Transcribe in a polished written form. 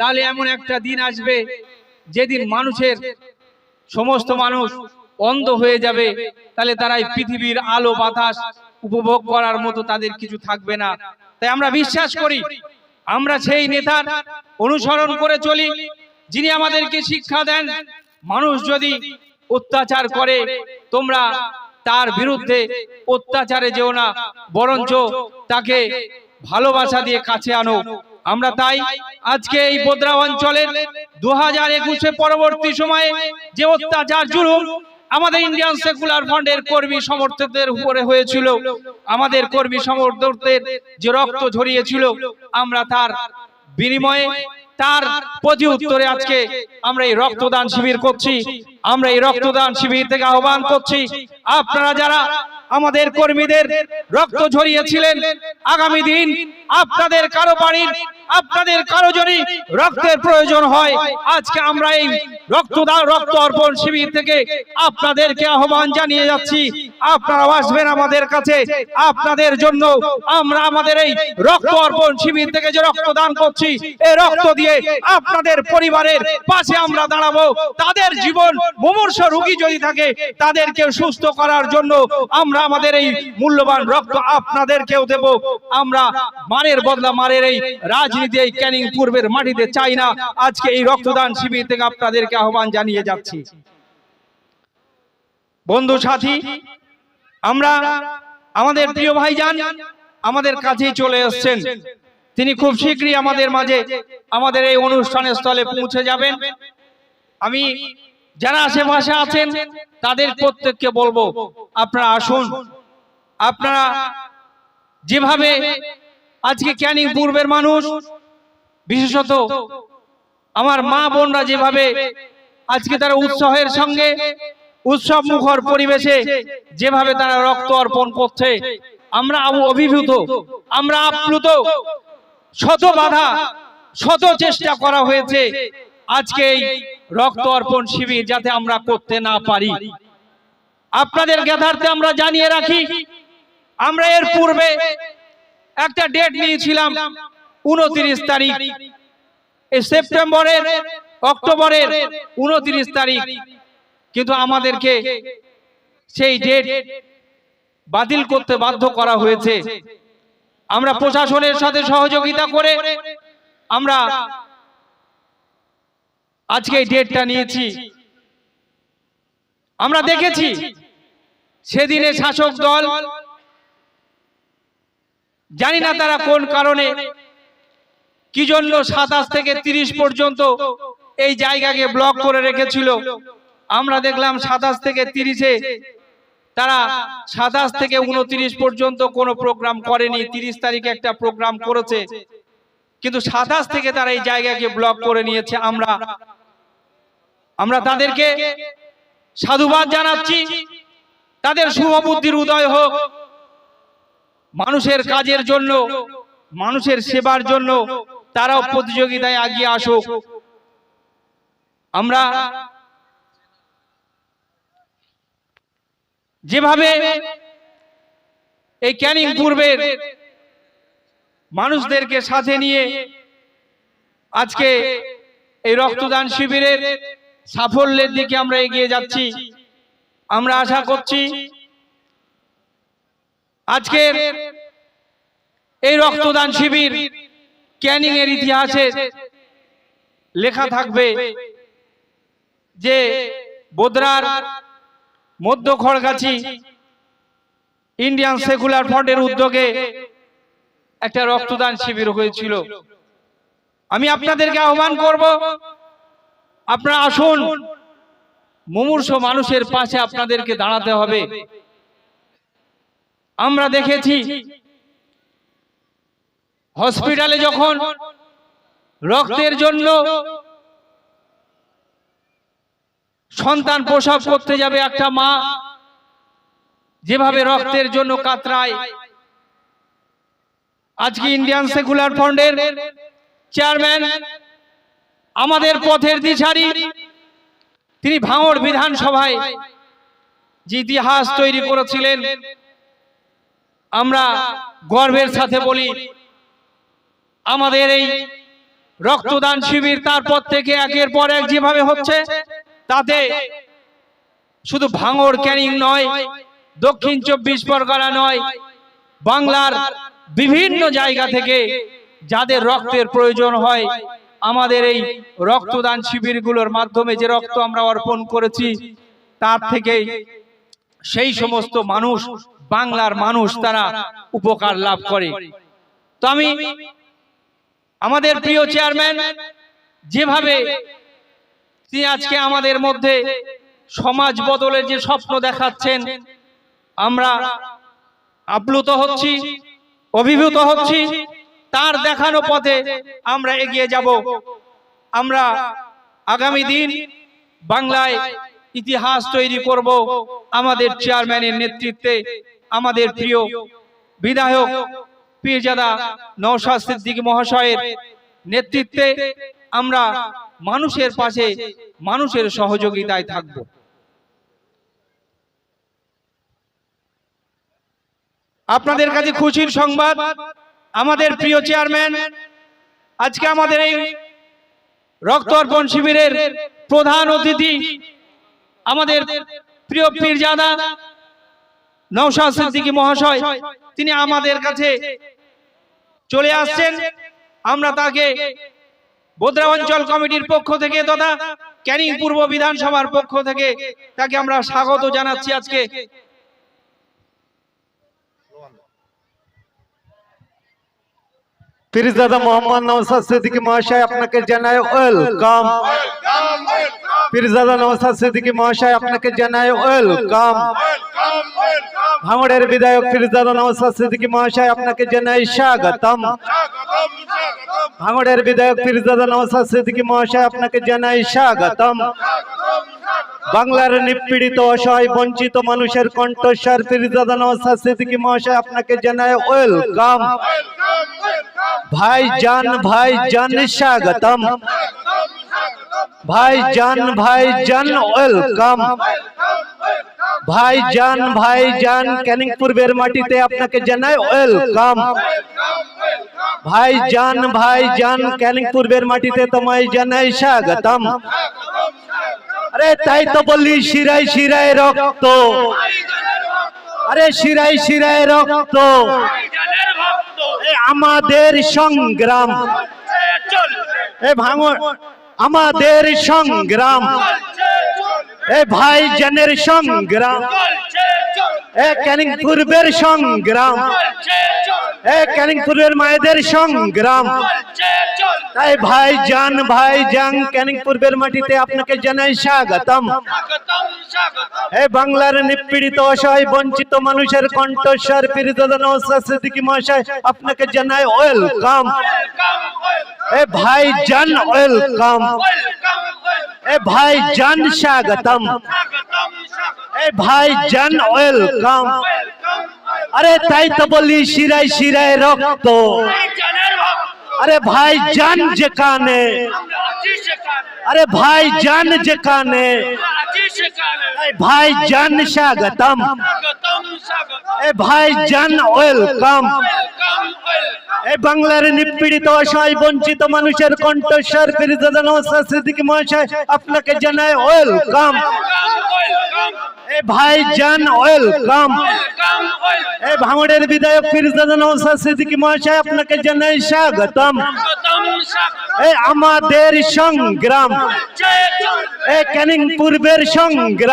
তাহলে এমন একটা দিন আসবে যেদিন মানুষের সমস্ত মানুষ অন্ধ হয়ে যাবে, তাহলে তারা এই পৃথিবীর আলো বাতাস উপভোগ করার মতো তাদের কিছু থাকবে না। তাই আমরা বিশ্বাস করি, আমরা সেই নেতার অনুসরণ করে চলি যিনি আমাদেরকে শিক্ষা দেন, মানুষ যদি অত্যাচার করে তোমরা তার বিরুদ্ধে অত্যাচারে যেও না, বরঞ্চ তাকে ভালোবাসা দিয়ে কাছে আনো। আমরা তাই আজকে এই বোদরা অঞ্চলের 2021 পরবর্তী সময়ে যে অত্যাচার জুলুম আমাদের ইন্ডিয়ান সেকুলার ফ্রন্টের কর্মী সমর্থকদের উপরে হয়েছিল, আমাদের কর্মী সমর্থকদের যে রক্ত ঝরিয়েছিল, আমরা তার বিনিময়ে তার প্রতি উত্তরে আজকে আমরা এই রক্তদান শিবির করছি। আমরা এই রক্তদান শিবির থেকে আহ্বান করছি, আপনারা যারা আমাদের কর্মীদের রক্ত ঝরিয়েছিলেন, আগামী দিন আপনাদের কারো বাড়ির আপনাদের কারো যদি রক্তের প্রয়োজন হয়, আজকে আমরা এই রক্তদান রক্ত অর্পণ শিবির থেকে আপনাদেরকে আহ্বান জানিয়ে যাচ্ছি, আপনারা আসবেন আমাদের কাছে। আপনাদের জন্য আমরা আমাদের এই রক্ত অর্পণ শিবির থেকে যে রক্তদান করছি, এই রক্ত দিয়ে আপনাদের পরিবারের পাশে আমরা দাঁড়াবো। তাদের জীবন মুমূর্ষ রোগী যদি থাকে তাদেরকে সুস্থ করার জন্য আমরা আমাদের এই মূল্যবান রক্ত আপনাদেরকেও দেব। আমরা মারের বদলা মারের এই রাজনীতি এই ক্যানিং পূর্বের মাটিতে চাই না। আজকে এই রক্তদান শিবির থেকে আপনাদেরকে আহ্বান জানিয়ে যাচ্ছি। বন্ধু সাথী, আমরা আমাদের প্রিয় ভাইজান আমাদের কাছেই চলে এসেছেন, তিনি খুব শীঘ্রই আমাদের মাঝে আমাদের এই অনুষ্ঠানের স্থলে পৌঁছে যাবেন। আমি যারা আশেপাশে আছেন তাদের প্রত্যেককে বলবো, আপনারা আসুন। আপনারা যেভাবে আজকে ক্যানিং পূর্বের মানুষ, বিশেষত আমার মা বোনরা যেভাবে আজকে তারা উৎসাহের সঙ্গে উৎসব মুখর পরিবেশে যেভাবে তারা রক্ত অর্পণ করছে, আমরা অভিভূত, আমরা আপ্লুত। শত বাধা শত চেষ্টা করা হয়েছে আজকে এই রক্ত অর্পণ শিবির যাতে আমরা করতে না পারি। আপনাদের জ্ঞাতার্থে আমরা জানিয়ে রাখি, আমরা এর পূর্বে একটা ডেট নিয়েছিলাম 29 তারিখ, এই সেপ্টেম্বরের অক্টোবরের 29 তারিখ, কিন্তু আমাদেরকে সেই ডেট বাতিল করতে বাধ্য করা হয়েছে। আমরা প্রশাসনের সাথে সহযোগিতা করে আমরা আজকে এই ডেটটা নিয়েছি। আমরা দেখেছি সেদিনে শাসক দল, জানি না তারা কোন কারণে কি জন্য 27 থেকে 30 পর্যন্ত এই জায়গাকে ব্লক করে রেখেছিল। আমরা দেখলাম 27 থেকে 30-এ তারা 27 থেকে 29 পর্যন্ত কোনো প্রোগ্রাম করেনি। 30 তারিখে একটা প্রোগ্রাম করেছে, কিন্তু 27 থেকে তারা এই জায়গাকে ব্লক করে নিয়েছে। আমরা তাদেরকে সাধুবাদ জানাচ্ছি, তাদের শুভ বুদ্ধির উদয় হোক। মানুষের কাজের জন্য, মানুষের সেবার জন্য তারাও প্রতিযোগিতায় এগিয়ে আসুক। আমরা যেভাবে এই ক্যানিং পূর্বের মানুষদেরকে সাথে নিয়ে আজকে এই রক্তদান শিবিরের সাফল্যের দিকে আমরা এগিয়ে যাচ্ছি, আমরা আশা করছি আজকের এই রক্তদান শিবির ক্যানিং এর ইতিহাসে লেখা থাকবে যে বোদরার মধ্য খড়গাছি ইন্ডিয়ান সেকুলার ফ্রন্টের উদ্যোগে একটা রক্তদান শিবির হয়েছিল। আমি আপনাদেরকে আহ্বান করব, আপনারা আসুন। মুমূর্ষ মানুষের পাশে আপনাদেরকে দাঁড়াতে হবে। আমরা দেখেছি হসপিটালে যখন রক্তের জন্য সন্তান প্রসব করতে যাবে একটা মা, যেভাবে রক্তের জন্য কাতরায়, আজকে ইন্ডিয়ান সেকুলার ফ্রন্টের চেয়ারম্যান, আমাদের পথের দিশারি, তিনি ভাঙড় বিধানসভায় যে ইতিহাস তৈরি করেছিলেন, আমরা গর্বের সাথে বলি আমাদের এই রক্তদান শিবির তারপর থেকে একের পর এক যেভাবে হচ্ছে, তাতে শুধু ভাঙড় ক্যানিং নয়, দক্ষিণ 24 পরগনা নয়, বাংলার বিভিন্ন জায়গা থেকে যাদের রক্তের প্রয়োজন হয়, আমাদের এই রক্তদান শিবিরগুলোর মাধ্যমে যে রক্ত আমরা অর্পণ করেছি, তার থেকে সেই সমস্ত মানুষ, বাংলার মানুষ, তারা উপকার লাভ করে। তো আমি আমাদের প্রিয় চেয়ারম্যান যেভাবে তিনি আজকে আমাদের মধ্যে সমাজ বদলের যে স্বপ্ন দেখাচ্ছেন, আমরা আপ্লুত হচ্ছি, অভিভূত হচ্ছি। তার দেখানো পথে আমরা এগিয়ে যাব। আমরা আগামী দিন বাংলায় ইতিহাস তৈরি করব আমাদের চেয়ারম্যানের নেতৃত্বে, আমাদের প্রিয় বিধায়ক পীরজাদা নওশাদ সিদ্দিকী মহাশয়ের নেতৃত্বে আমরা মানুষের পাশে, মানুষের সহযোগিতায় থাকব। আপনাদের কাছে খুশির সংবাদ, আমাদের প্রিয় চেয়ারম্যান আজকে আমাদের এই রক্ত অর্পণ শিবিরের প্রধান অতিথি, আমাদের প্রিয় পীরজাদা নওশাদ সিদ্দিকী মহাশয়, তিনি আমাদের কাছে চলে আসছেন। আমরা তাকে বোদরা অঞ্চল কমিটির পক্ষ থেকে তথা ক্যানিং পূর্ব বিধানসভার পক্ষ থেকে তাকে আমরা স্বাগত জানাচ্ছি। আজকে পীরজাদা মোহাম্মদ নওশাদ সিদ্দিকী মহাশয় আপনাকে জানায় ওয়েলকাম। পীরজাদা নওশাদ সিদ্দিকী মহাশয় আপনাকে জানায় ওয়েলকাম। ভাঙড়ের বিধায়ক পীরজাদা নওশাদ সিদ্দিকী মহাশয় আপনাকে জানায় স্বাগতম। ভাঙড়ের বিধায়ক পীরজাদা নওশাদ সিদ্দিকী মহাশয় আপনাকে জানায় স্বাগতম। বাংলার নিপীড়িত, অসহায়, বঞ্চিত মানুষের কণ্ঠস্বর পীরজাদা নওশাদ সিদ্দিকী মহাশয় আপনাকে জানায় ওয়েলকাম। ভাইজান ভাইজান স্বাগতম। ভাইজান ভাইজান ওয়েলকাম। ভাইজান ভাইজান ক্যানিং পূর্বের মাটিতে আপনাকে জানায় ওয়েলকাম। ভাইজান ভাইজান ক্যানিং পূর্বের মাটিতে তোমায় জানাই স্বাগতম। আরে তাই তো বলি শিরায় শিরায় রক্ত, আরে শিরায় শিরায় রক্ত, আমাদের সংগ্রাম, এ ভাঙড় আমাদের সংগ্রাম, এ ভাইজানের সংগ্রাম, এ ক্যানিং পূর্বের সংগ্রাম, এ ক্যানিং পূর্বের মায়েদের সংগ্রাম। তাই ভাইজান ভাইজান ক্যানিং পূর্বের মাটিতে আপনাকে জানাই স্বাগতম। এ বাংলার নিপীড়িত, অসহায়, বঞ্চিত মানুষের কণ্ঠস্বর পীরজাদা নওশাদ সিদ্দিকী মহাশয় আপনাকে জানাই ওয়েলকাম। এ ভাইজান ওয়েলকাম। এ ভাইজান স্বাগতম। এ ভাইজান ওয়েলকাম। আরে তাই তো বলি শিরায় শিরায় রক্ত, আরে ভাইজান যেখানে, আরে ভাইজান যেখানে, ভাইজান স্বাগতম। এ ভাইজান ওয়েলকাম। এ বাংলার নিপীড়িত, অসহায়, বঞ্চিত মানুষের কণ্ঠস্বর পীরজাদা নওশাদ সিদ্দিকী মহাশয় আপনাকে জানায় ওয়েলকাম। এ ভাইজান ওয়েলকাম। এ ভাঙড়ের বিধায়ক পীরজাদা নওশাদ সিদ্দিকী মহাশয় আপনাকে জানাই স্বাগতম। এ আমাদের সংগ্রাম, এ ক্যানিং পূর্বের সংগ্রাম।